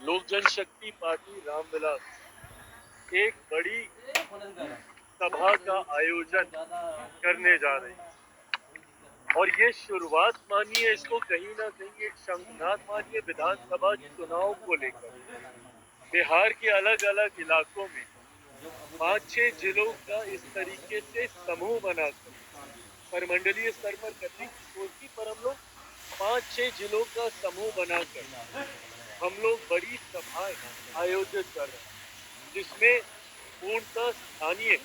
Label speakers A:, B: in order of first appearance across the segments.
A: लोक जनशक्ति पार्टी रामविलास एक बड़ी सभा का आयोजन करने जा रही है और ये शुरुआत मानिए, इसको कहीं ना कहीं एक शंखनाद मानिए विधानसभा चुनाव को लेकर। बिहार के अलग अलग इलाकों में 5-6 जिलों का इस तरीके से समूह बनाकर परमंडलीय स्तर पर करने की सोच थी, पर हम लोग 5-6 जिलों का समूह बनाकर हम लोग बड़ी सभाएं आयोजित कर रहे हैं, जिसमें पूर्णतः स्थानीय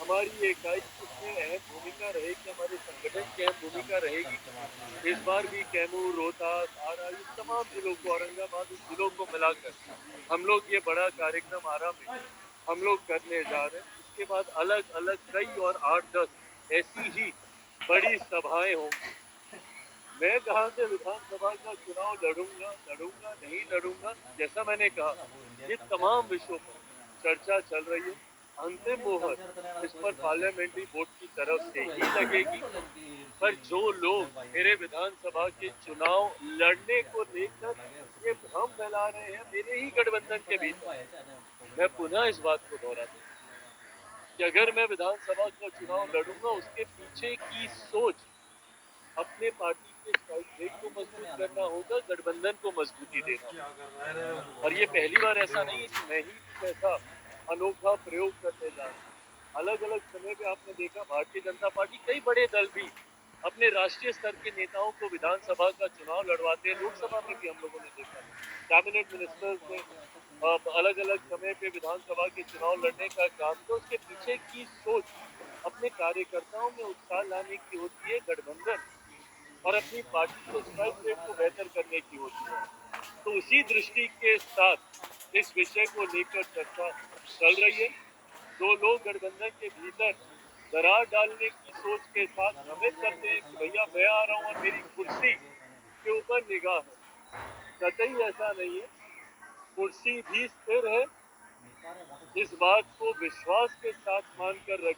A: हमारी इकाई इसमें अहम भूमिका रहेगी, हमारे संगठन की अहम भूमिका रहेगी। इस बार भी कैमूर, रोहतास, आरा, इन तमाम जिलों को, औरंगाबाद, इन जिलों को मिलाकर हम लोग ये बड़ा कार्यक्रम आरा में हम लोग करने जा रहे हैं। इसके बाद अलग अलग कई और 8-10 ऐसी ही बड़ी सभाएं होंगी। मैं कहां से विधानसभा का चुनाव लड़ूंगा नहीं लड़ूंगा, जैसा मैंने कहा, ये तमाम विषयों पर चर्चा चल रही है। अंतिम मोहर इस पर पार्लियामेंट्री बोर्ड की तरफ से ही लगेगी। पर जो लोग मेरे विधानसभा के चुनाव लड़ने को लेकर ये भ्रम फैला रहे हैं मेरे ही गठबंधन के भीतर, मैं पुनः इस बात को दोहराता हूं कि अगर मैं विधानसभा का चुनाव लड़ूंगा, उसके पीछे की सोच अपने पार्टी के स्ट्राइक रेट को मजबूत करना होगा, गठबंधन को मजबूती देना होगा। और ये पहली बार ऐसा नहीं है कि मैं ही कुछ ऐसा अनोखा प्रयोग करने जा रहा हूँ। अलग अलग समय पे आपने देखा भारतीय जनता पार्टी, कई बड़े दल भी अपने राष्ट्रीय स्तर के नेताओं को विधानसभा का चुनाव लड़वाते हैं। लोकसभा में भी हम लोगों ने देखा, कैबिनेट मिनिस्टर्स ने अलग अलग समय पे विधानसभा के चुनाव लड़ने का काम किया। उसके पीछे की सोच अपने कार्यकर्ताओं में उत्साह लाने की होती है, गठबंधन और अपनी पार्टी के स्ट्राइक रेट को बेहतर करने की होती है। तो उसी दृष्टि के साथ इस विषय को लेकर चर्चा चल रही है। जो लोग गठबंधन के भीतर दरार डालने की सोच के साथ भ्रमित करते हैं कि भैया मैं आ रहा हूं और मेरी कुर्सी के ऊपर निगाह है, कतई ऐसा नहीं है। कुर्सी भी स्थिर है, इस बात को विश्वास के साथ मानकर रख